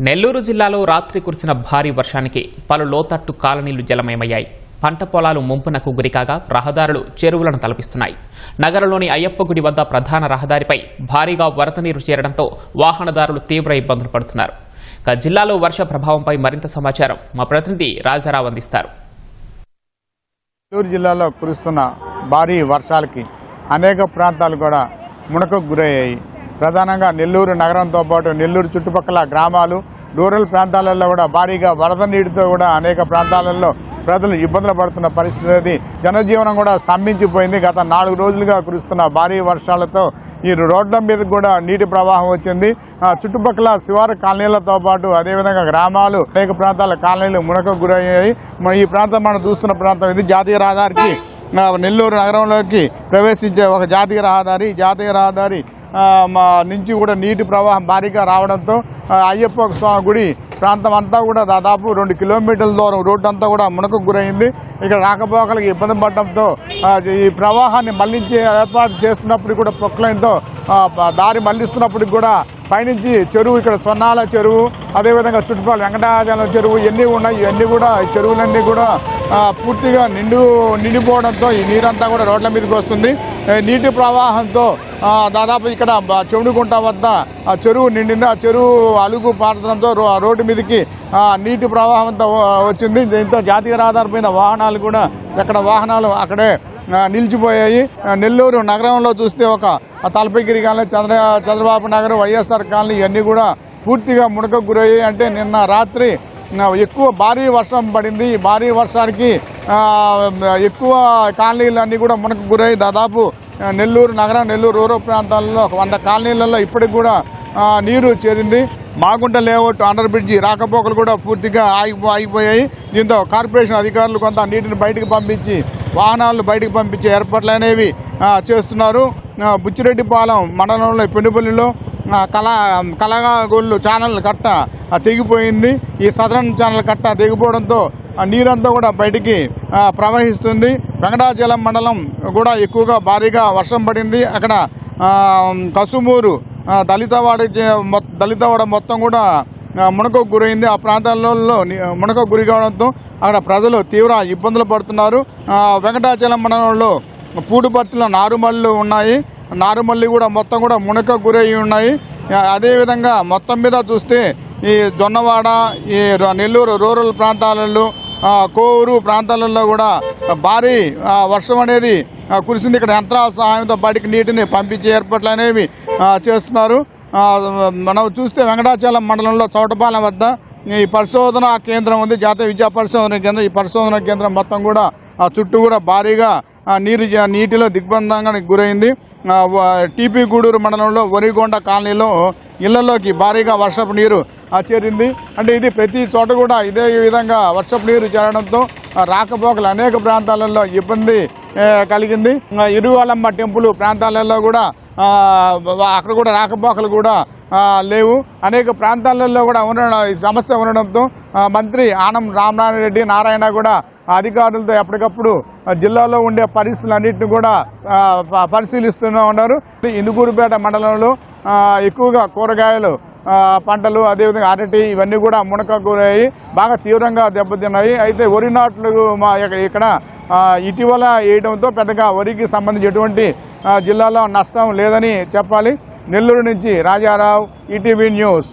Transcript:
నెల్లూరు జిల్లాలో రాత్రి కురిసిన భారీ వర్షానికి పలు లోతట్టు కాలనీలు జలమయమయ్యాయి. పంట పొలాలు ముంపునకు గురికాగా రహదారులు చెరువులను తలపిస్తున్నాయి. నగరంలోని అయ్యప్ప గుడి వద్ద ప్రధాన రహదారిపై భారీగా వరద నీరు చేరడంతో వాహనదారులు తీవ్ర ఇబ్బందులు పడుతున్నారు. జిల్లాలో వర్ష ప్రభావంపై మరింత సమాచారం మా ప్రతినిధి రాజారావు అందిస్తారు. నెల్లూరు జిల్లాలో కురుస్తున్న భారీ వర్షాలకి అనేక ప్రాంతాలు కూడా మునకకు గురయ్యాయి. ప్రధానంగా నెల్లూరు నగరంతో పాటు నెల్లూరు చుట్టుపక్కల గ్రామాలు, రూరల్ ప్రాంతాలలో కూడా భారీగా వరద నీటితో కూడా అనేక ప్రాంతాలలో ప్రజలు ఇబ్బందులు పడుతున్న పరిస్థితి. జనజీవనం కూడా స్తంభించిపోయింది. గత 4 రోజులుగా కురుస్తున్న భారీ వర్షాలతో ఈ రోడ్ల మీద కూడా నీటి ప్రవాహం వచ్చింది. చుట్టుపక్కల శివారు కాలనీలతో పాటు అదేవిధంగా గ్రామాలు, అనేక ప్రాంతాల కాలనీలు మునకకు గురయ్యాయి. ఈ ప్రాంతం మనం చూస్తున్న ప్రాంతం ఇది జాతీయ రహదారికి నెల్లూరు నగరంలోకి ప్రవేశించే ఒక జాతీయ రహదారి నుంచి కూడా నీటి ప్రవాహం భారీగా రావడంతో అయ్యప్ప స్వామి గుడి ప్రాంతం అంతా కూడా దాదాపు 2 కిలోమీటర్ల దూరం రోడ్డు అంతా కూడా మునకకు గురైంది. ఇక్కడ రాకపోకలకు ఇబ్బంది పడడంతో ఈ ప్రవాహాన్ని మళ్లించే ఏర్పాటు చేస్తున్నప్పుడు కూడా ప్రొక్లైన్తో దారి మళ్లిస్తున్నప్పటికి కూడా పైనుంచి చెరువు, ఇక్కడ సొన్నాల చెరువు, అదేవిధంగా చుట్టుపక్కల వెంకటాచలం చెరువు ఇవన్నీ ఉన్నాయి. ఇవన్నీ కూడా ఈ చెరువులన్నీ కూడా పూర్తిగా నిండిపోవడంతో ఈ నీరంతా కూడా రోడ్ల మీదకి వస్తుంది. నీటి ప్రవాహంతో దాదాపు ఇక్కడ చెవుడుగుంట వద్ద ఆ చెరువు నిండింది. ఆ చెరువు అలుగు పారడంతో రోడ్డు మీదకి నీటి ప్రవాహంతో వచ్చింది. దీంతో జాతీయ రహదారి పైన వాహనాలు కూడా వాహనాలు అక్కడే నిలిచిపోయాయి. నెల్లూరు నగరంలో చూస్తే ఒక తలపగిరి కాలనీ, చంద్రబాబు నగర్, వైఎస్ఆర్ కాలనీ ఇవన్నీ కూడా పూర్తిగా మునకకు గురయ్యాయి. అంటే నిన్న రాత్రి ఎక్కువ భారీ వర్షం పడింది. ఈ భారీ వర్షానికి ఎక్కువ కాలనీలన్నీ కూడా మునకకు గురయ్యి దాదాపు నెల్లూరు నగరం, నెల్లూరు రూరల్ ప్రాంతాల్లో 100 కాలనీలలో ఇప్పటికి కూడా నీరు చేరింది. మాగుంట లేఅవుట్ అండర్ బ్రిడ్జి రాకపోకలు కూడా పూర్తిగా ఆగిపోయాయి. దీంతో కార్పొరేషన్ అధికారులు కొంత నీటిని బయటకు పంపించి వాహనాలను బయటకు పంపించే ఏర్పాట్లు అనేవి చేస్తున్నారు. బుచ్చిరెడ్డిపాలెం మండలంలో పెనుపల్లిలో కలగాగొల్లు ఛానల్ కట్ట తెగిపోయింది. ఈ సదరన్ ఛానల్ కట్ట తెగిపోవడంతో నీరంతా కూడా బయటికి ప్రవహిస్తుంది. వెంకటాచలం మండలం కూడా ఎక్కువగా భారీగా వర్షం పడింది. అక్కడ కసుమూరు దళితవాడ మొత్తం కూడా మునకకు గురైంది. ఆ ప్రాంతాలలో మునకకు గురి కావడంతో అక్కడ ప్రజలు తీవ్ర ఇబ్బందులు పడుతున్నారు. వెంకటాచలం మండలంలో పూడుపర్తిలో నారుమల్లు ఉన్నాయి. నారుమల్లి కూడా మొత్తం కూడా మునకకు గురై ఉన్నాయి. అదేవిధంగా మొత్తం మీద చూస్తే ఈ జొన్నవాడ, ఈ నెల్లూరు రూరల్ ప్రాంతాలలో, కోవూరు ప్రాంతాలలో కూడా భారీ వర్షం అనేది కురిసింది. ఇక్కడ యంత్రాల సహాయంతో బయటికి నీటిని పంపించే ఏర్పాట్లు అనేవి చేస్తున్నారు. మనం చూస్తే వెంకటాచలం మండలంలో చౌటపాలెం వద్ద ఈ పరిశోధనా కేంద్రం ఉంది, జాతీయ విద్యా పరిశోధన కేంద్రం. ఈ పరిశోధనా కేంద్రం మొత్తం కూడా చుట్టూ కూడా భారీగా నీటిలో దిగ్బంధంగా గురైంది. టీపీ గూడూరు మండలంలో వరిగొండ కాలనీలో ఇళ్లలోకి భారీగా వర్షపు నీరు చేరింది. అంటే ఇది ప్రతి చోట కూడా ఇదే విధంగా వర్షపు నీరు చేరడంతో రాకపోకలు అనేక ప్రాంతాలలో ఇబ్బంది కలిగింది. ఇరువాలమ్మ టెంపుల్ ప్రాంతాలలో కూడా అక్కడ కూడా రాకపోకలు కూడా లేవు. అనేక ప్రాంతాలలో కూడా ఈ సమస్య ఉండడంతో మంత్రి ఆనం రామనారాయణ నారాయణ కూడా అధికారులతో ఎప్పటికప్పుడు జిల్లాలో ఉండే పరిస్థితులన్నింటినీ కూడా పరిశీలిస్తూనే ఉన్నారు. ఇందుకూరుపేట మండలంలో ఎక్కువగా కూరగాయలు పంటలు, అదేవిధంగా అరటి ఇవన్నీ కూడా మునకకు గురయ్యి బాగా తీవ్రంగా దెబ్బతిన్నాయి. అయితే వరి నాట్లు ఇక్కడ ఇటీవల వేయడంతో పెద్దగా వరికి సంబంధించి ఎటువంటి జిల్లాలో నష్టం లేదని చెప్పాలి. నెల్లూరు నుంచి రాజారావు, ఈటీవీ న్యూస్.